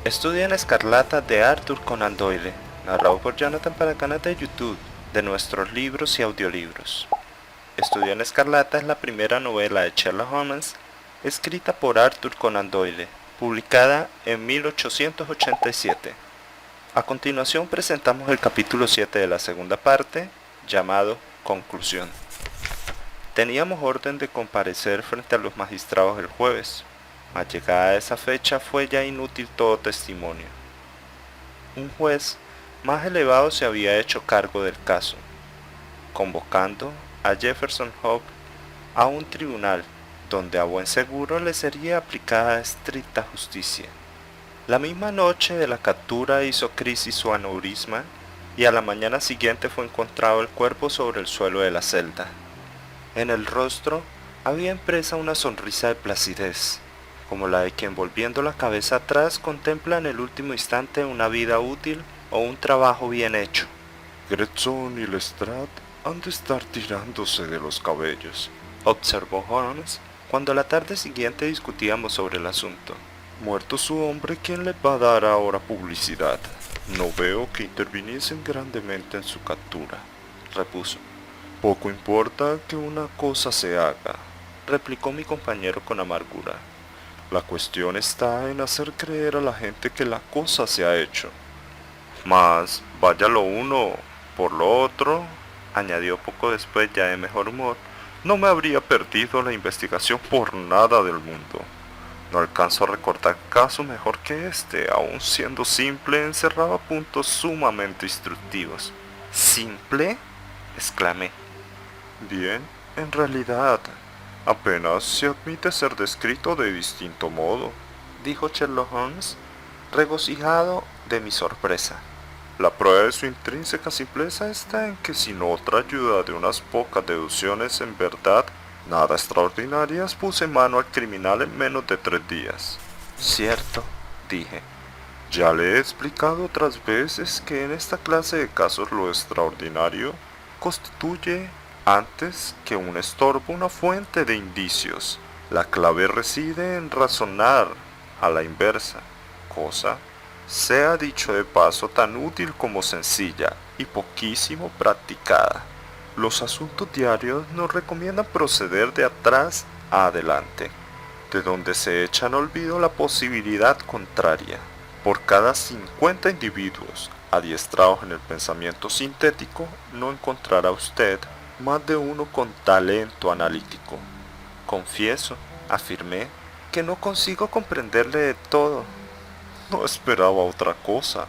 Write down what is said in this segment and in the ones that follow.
Estudia en Escarlata de Arthur Conan Doyle, narrado por Jonathan para el canal de YouTube de nuestros libros y audiolibros. Estudia en Escarlata es la primera novela de Sherlock Holmes escrita por Arthur Conan Doyle, publicada en 1887. A continuación presentamos el capítulo 7 de la segunda parte, llamado Conclusión. Teníamos orden de comparecer frente a los magistrados el jueves. Al llegada a esa fecha fue ya inútil todo testimonio. Un juez más elevado se había hecho cargo del caso, convocando a Jefferson Hope a un tribunal donde a buen seguro le sería aplicada estricta justicia. La misma noche de la captura hizo crisis su aneurisma y a la mañana siguiente fue encontrado el cuerpo sobre el suelo de la celda. En el rostro había impresa una sonrisa de placidez, como la de quien volviendo la cabeza atrás contempla en el último instante una vida útil o un trabajo bien hecho. Gregson y Lestrade han de estar tirándose de los cabellos, observó Holmes cuando la tarde siguiente discutíamos sobre el asunto. Muerto su hombre, ¿quién les va a dar ahora publicidad? No veo que interviniesen grandemente en su captura, repuso. Poco importa que una cosa se haga, replicó mi compañero con amargura. La cuestión está en hacer creer a la gente que la cosa se ha hecho. Mas vaya lo uno por lo otro, añadió poco después ya de mejor humor, no me habría perdido la investigación por nada del mundo. No alcanzo a recordar caso mejor que este, aun siendo simple, encerraba puntos sumamente instructivos. ¿Simple?, exclamé. Bien, en realidad, apenas se admite ser descrito de distinto modo, dijo Sherlock Holmes, regocijado de mi sorpresa. La prueba de su intrínseca simpleza está en que sin otra ayuda de unas pocas deducciones en verdad nada extraordinarias puse mano al criminal en menos de 3 días. Cierto, dije. Ya le he explicado otras veces que en esta clase de casos lo extraordinario constituye antes que un estorbo una fuente de indicios. La clave reside en razonar a la inversa, cosa, sea dicho de paso, tan útil como sencilla y poquísimo practicada. Los asuntos diarios nos recomiendan proceder de atrás a adelante, de donde se echa en olvido la posibilidad contraria. Por cada 50 individuos adiestrados en el pensamiento sintético, no encontrará usted más de uno con talento analítico. Confieso, afirmé, que no consigo comprenderle de todo. No esperaba otra cosa.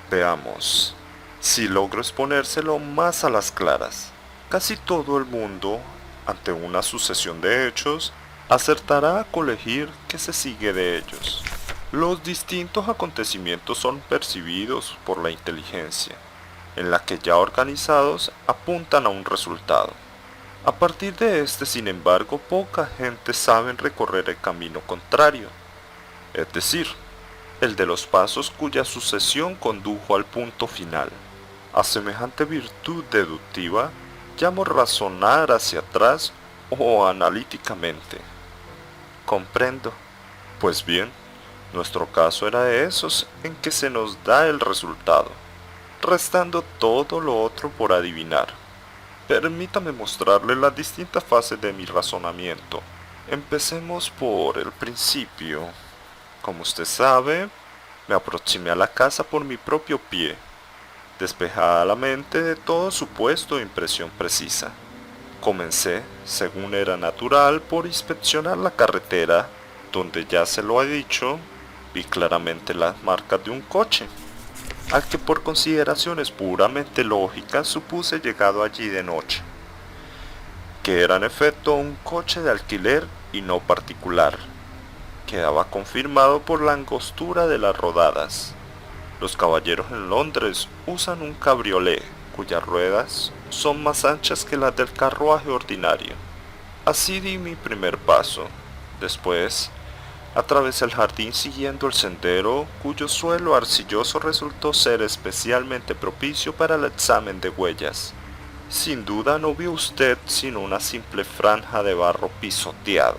Veamos, si logro exponérselo más a las claras. Casi todo el mundo, ante una sucesión de hechos, acertará a colegir qué se sigue de ellos. Los distintos acontecimientos son percibidos por la inteligencia, en la que ya organizados apuntan a un resultado. A partir de este, sin embargo, poca gente sabe recorrer el camino contrario, es decir, el de los pasos cuya sucesión condujo al punto final. A semejante virtud deductiva llamo razonar hacia atrás o analíticamente. Comprendo. Pues bien, nuestro caso era de esos en que se nos da el resultado, restando todo lo otro por adivinar. Permítame mostrarle las distintas fases de mi razonamiento. Empecemos por el principio. Como usted sabe, me aproximé a la casa por mi propio pie, despejada la mente de todo supuesto e impresión precisa. Comencé, según era natural, por inspeccionar la carretera, donde ya se lo he dicho, vi claramente las marcas de un coche, al que por consideraciones puramente lógicas supuse llegado allí de noche, que era en efecto un coche de alquiler y no particular. Quedaba confirmado por la angostura de las rodadas. Los caballeros en Londres usan un cabriolé, cuyas ruedas son más anchas que las del carruaje ordinario. Así di mi primer paso. Después, atravesé el jardín siguiendo el sendero, cuyo suelo arcilloso resultó ser especialmente propicio para el examen de huellas. Sin duda no vio usted sino una simple franja de barro pisoteado.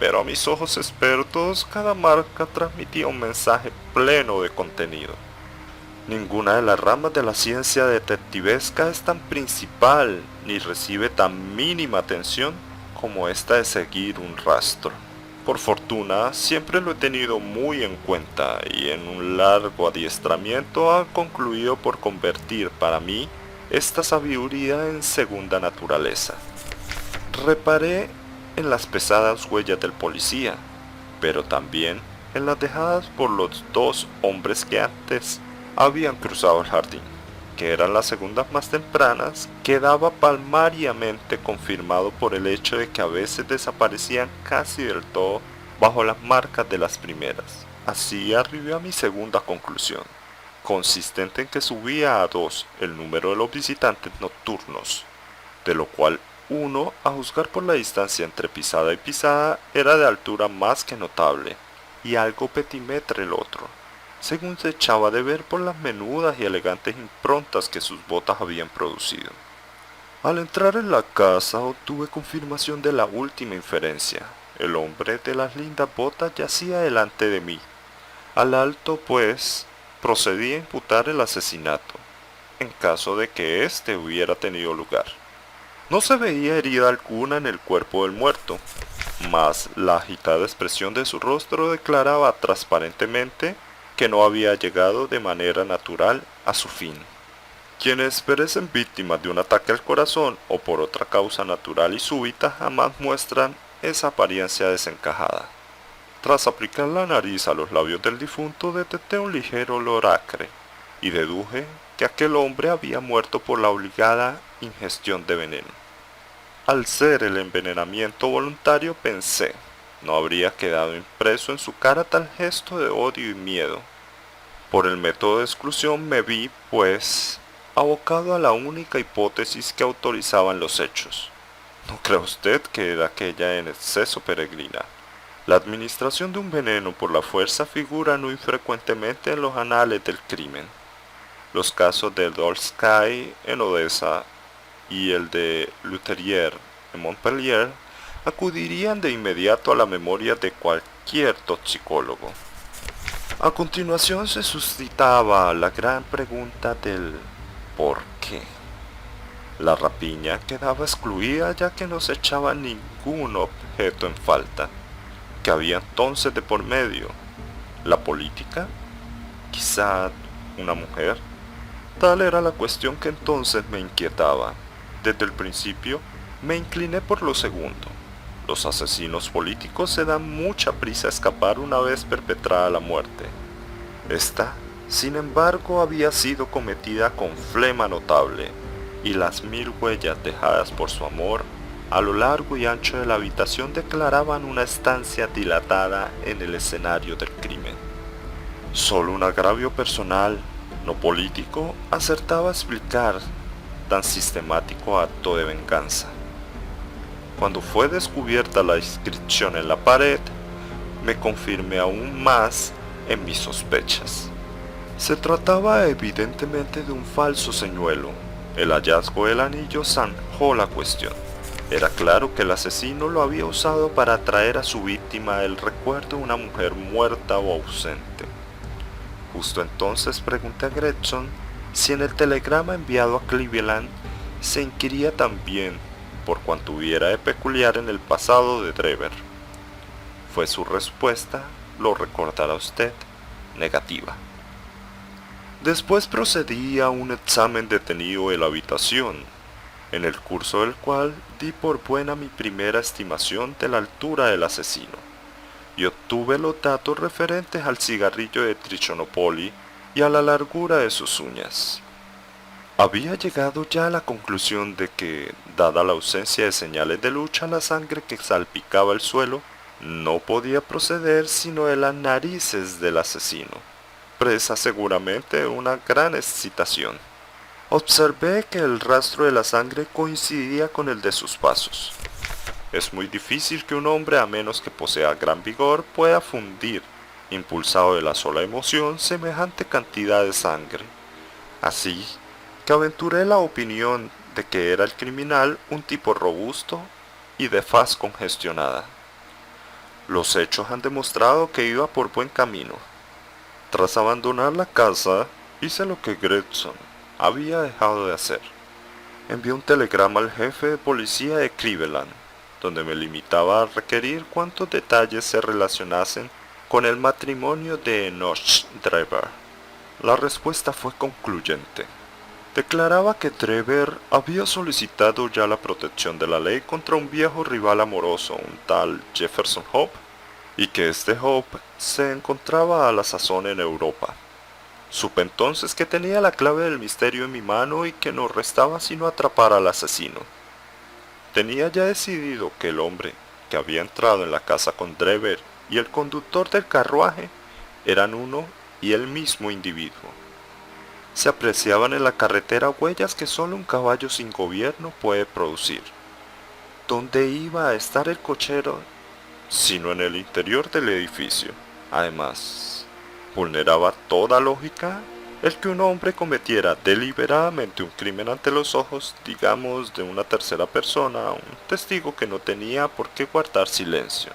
pero a mis ojos expertos cada marca transmitía un mensaje pleno de contenido. Ninguna de las ramas de la ciencia detectivesca es tan principal ni recibe tan mínima atención como esta de seguir un rastro. Por fortuna, siempre lo he tenido muy en cuenta y en un largo adiestramiento ha concluido por convertir para mí esta sabiduría en segunda naturaleza. Reparé en las pesadas huellas del policía, pero también en las dejadas por los dos hombres que antes habían cruzado el jardín, que eran las segundas más tempranas, quedaba palmariamente confirmado por el hecho de que a veces desaparecían casi del todo bajo las marcas de las primeras. Así arribé a mi segunda conclusión, consistente en que subía a 2 el número de los visitantes nocturnos, de lo cual uno, a juzgar por la distancia entre pisada y pisada, era de altura más que notable, y algo petimetre el otro, según se echaba de ver por las menudas y elegantes improntas que sus botas habían producido. Al entrar en la casa obtuve confirmación de la última inferencia. El hombre de las lindas botas yacía delante de mí. Al alto, pues, procedí a imputar el asesinato, en caso de que éste hubiera tenido lugar. No se veía herida alguna en el cuerpo del muerto, mas la agitada expresión de su rostro declaraba transparentemente que no había llegado de manera natural a su fin. Quienes perecen víctimas de un ataque al corazón o por otra causa natural y súbita jamás muestran esa apariencia desencajada. Tras aplicar la nariz a los labios del difunto detecté un ligero olor acre y deduje que aquel hombre había muerto por la obligada ingestión de veneno. Al ser el envenenamiento voluntario pensé, no habría quedado impreso en su cara tal gesto de odio y miedo. Por el método de exclusión me vi, pues, abocado a la única hipótesis que autorizaban los hechos. ¿No cree usted que era aquella en exceso peregrina? La administración de un veneno por la fuerza figura no infrecuentemente en los anales del crimen. Los casos de Dolsky en Odessa y el de Leterrier en Montpellier acudirían de inmediato a la memoria de cualquier toxicólogo. A continuación se suscitaba la gran pregunta del ¿por qué? La rapiña quedaba excluida ya que no se echaba ningún objeto en falta. ¿Qué había entonces de por medio? ¿La política? ¿Quizá una mujer? Tal era la cuestión que entonces me inquietaba. Desde el principio me incliné por lo segundo. Los asesinos políticos se dan mucha prisa a escapar una vez perpetrada la muerte. Esta, sin embargo, había sido cometida con flema notable, y las 1000 huellas dejadas por su amor a lo largo y ancho de la habitación declaraban una estancia dilatada en el escenario del crimen. Solo un agravio personal, no político, acertaba a explicar tan sistemático acto de venganza. Cuando fue descubierta la inscripción en la pared, me confirmé aún más en mis sospechas. Se trataba evidentemente de un falso señuelo. El hallazgo del anillo zanjó la cuestión. Era claro que el asesino lo había usado para atraer a su víctima el recuerdo de una mujer muerta o ausente. Justo entonces pregunté a Gretchen si en el telegrama enviado a Cleveland se inquiría también por cuanto hubiera de peculiar en el pasado de Drever. Fue su respuesta, lo recordará usted, negativa. Después procedí a un examen detenido de la habitación, en el curso del cual di por buena mi primera estimación de la altura del asesino, y obtuve los datos referentes al cigarrillo de Trichonopoli y a la largura de sus uñas. Había llegado ya a la conclusión de que, dada la ausencia de señales de lucha, la sangre que salpicaba el suelo no podía proceder sino de las narices del asesino, presa seguramente de una gran excitación. Observé que el rastro de la sangre coincidía con el de sus pasos. Es muy difícil que un hombre, a menos que posea gran vigor, pueda fundir, impulsado de la sola emoción, semejante cantidad de sangre. Así que aventuré la opinión de que era el criminal un tipo robusto y de faz congestionada. Los hechos han demostrado que iba por buen camino. Tras abandonar la casa, hice lo que Gregson había dejado de hacer. Envié un telegrama al jefe de policía de Cleveland, donde me limitaba a requerir cuantos detalles se relacionasen con el matrimonio de Enoch Drever. La respuesta fue concluyente. Declaraba que Drever había solicitado ya la protección de la ley contra un viejo rival amoroso, un tal Jefferson Hope, y que este Hope se encontraba a la sazón en Europa. Supe entonces que tenía la clave del misterio en mi mano y que no restaba sino atrapar al asesino. Tenía ya decidido que el hombre que había entrado en la casa con Drever y el conductor del carruaje eran uno y el mismo individuo. Se apreciaban en la carretera huellas que solo un caballo sin gobierno puede producir. ¿Dónde iba a estar el cochero sino en el interior del edificio? Además, vulneraba toda lógica el que un hombre cometiera deliberadamente un crimen ante los ojos, digamos, de una tercera persona, un testigo que no tenía por qué guardar silencio.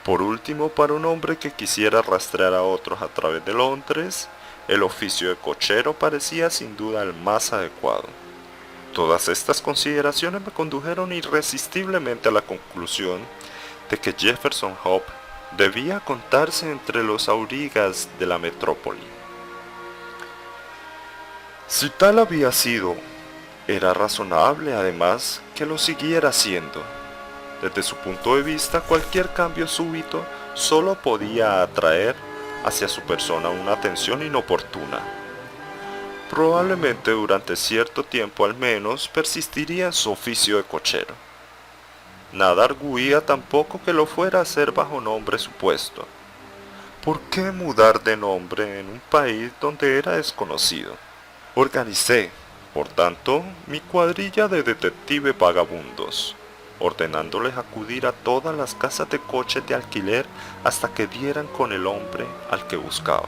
Por último, para un hombre que quisiera rastrear a otros a través de Londres, el oficio de cochero parecía sin duda el más adecuado. Todas estas consideraciones me condujeron irresistiblemente a la conclusión de que Jefferson Hope debía contarse entre los aurigas de la metrópoli. Si tal había sido, era razonable además que lo siguiera siendo. Desde su punto de vista, cualquier cambio súbito solo podía atraer hacia su persona una atención inoportuna. Probablemente durante cierto tiempo al menos persistiría en su oficio de cochero. Nada arguía tampoco que lo fuera a hacer bajo nombre supuesto. ¿Por qué mudar de nombre en un país donde era desconocido? Organicé, por tanto, mi cuadrilla de detectives vagabundos, ordenándoles acudir a todas las casas de coches de alquiler hasta que dieran con el hombre al que buscaba.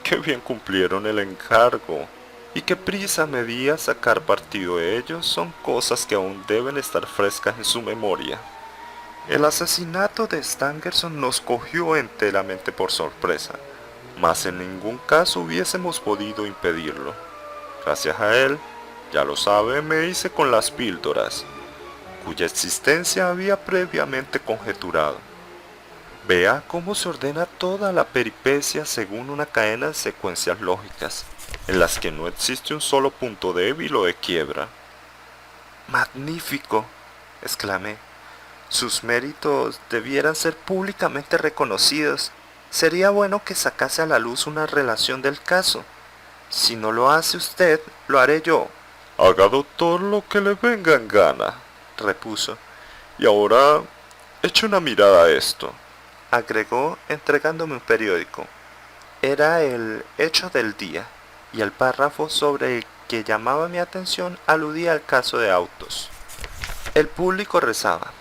Qué bien cumplieron el encargo, y qué prisa me di a sacar partido de ellos son cosas que aún deben estar frescas en su memoria. El asesinato de Stangerson nos cogió enteramente por sorpresa, mas en ningún caso hubiésemos podido impedirlo. Gracias a él, ya lo sabe, me hice con las píldoras, cuya existencia había previamente conjeturado. Vea cómo se ordena toda la peripecia según una cadena de secuencias lógicas, en las que no existe un solo punto débil o de quiebra. ¡Magnífico!, exclamé. Sus méritos debieran ser públicamente reconocidos. Sería bueno que sacase a la luz una relación del caso. Si no lo hace usted, lo haré yo. Haga, doctor, lo que le venga en gana, repuso. Y ahora, eche una mirada a esto, agregó entregándome un periódico. Era el Hecho del Día, y el párrafo sobre el que llamaba mi atención aludía al caso de autos. El público rezaba: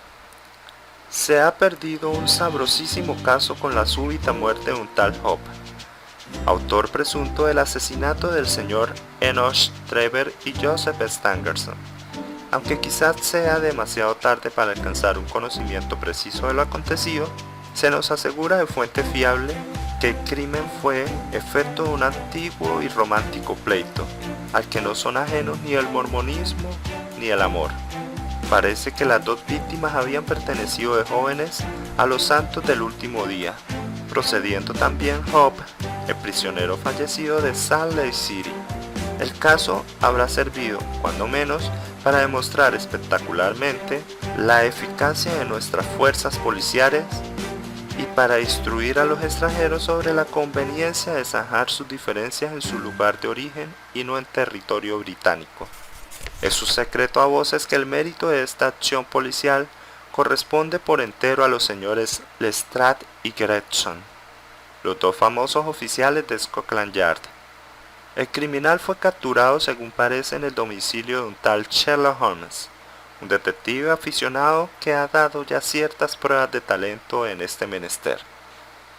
se ha perdido un sabrosísimo caso con la súbita muerte de un tal Hope, autor presunto del asesinato del señor Enoch Drever y Joseph Stangerson. Aunque quizás sea demasiado tarde para alcanzar un conocimiento preciso de lo acontecido, se nos asegura de fuente fiable que el crimen fue efecto de un antiguo y romántico pleito, al que no son ajenos ni el mormonismo ni el amor. Parece que las dos víctimas habían pertenecido de jóvenes a los santos del último día, procediendo también Hope, el prisionero fallecido de Salt Lake City. El caso habrá servido, cuando menos, para demostrar espectacularmente la eficacia de nuestras fuerzas policiales y para instruir a los extranjeros sobre la conveniencia de zanjar sus diferencias en su lugar de origen y no en territorio británico. Es un secreto a voces que el mérito de esta acción policial corresponde por entero a los señores Lestrade y Gregson, los dos famosos oficiales de Scotland Yard. El criminal fue capturado, según parece, en el domicilio de un tal Sherlock Holmes, un detective aficionado que ha dado ya ciertas pruebas de talento en este menester.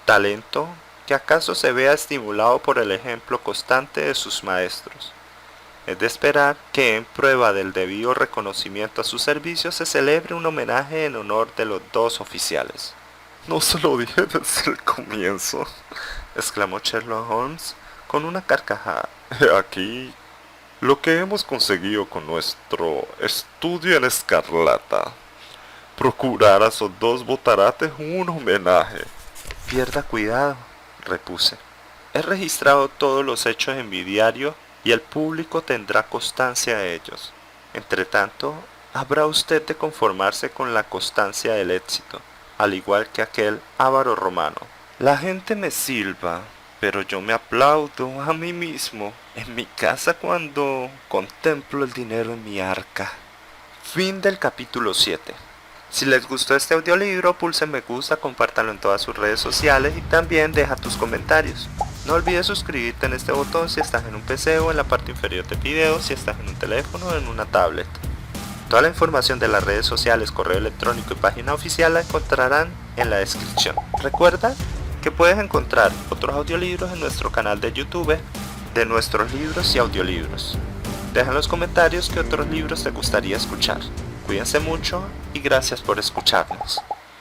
Talento que acaso se vea estimulado por el ejemplo constante de sus maestros. Es de esperar que en prueba del debido reconocimiento a sus servicios se celebre un homenaje en honor de los dos oficiales. No se lo dije desde el comienzo, exclamó Sherlock Holmes con una carcajada. He aquí lo que hemos conseguido con nuestro estudio en escarlata. Procurar a esos dos botarates un homenaje. Pierda cuidado, repuse. He registrado todos los hechos en mi diario y el público tendrá constancia de ellos. Entretanto, habrá usted de conformarse con la constancia del éxito, al igual que aquel avaro romano. La gente me silba, pero yo me aplaudo a mí mismo en mi casa cuando contemplo el dinero en mi arca. Fin del capítulo 7. Si les gustó este audiolibro, pulsen me gusta, compártanlo en todas sus redes sociales y también deja tus comentarios. No olvides suscribirte en este botón si estás en un PC o en la parte inferior del video si estás en un teléfono o en una tablet. Toda la información de las redes sociales, correo electrónico y página oficial la encontrarán en la descripción. Recuerda que puedes encontrar otros audiolibros en nuestro canal de YouTube de nuestros libros y audiolibros. Deja en los comentarios qué otros libros te gustaría escuchar. Cuídense mucho y gracias por escucharnos.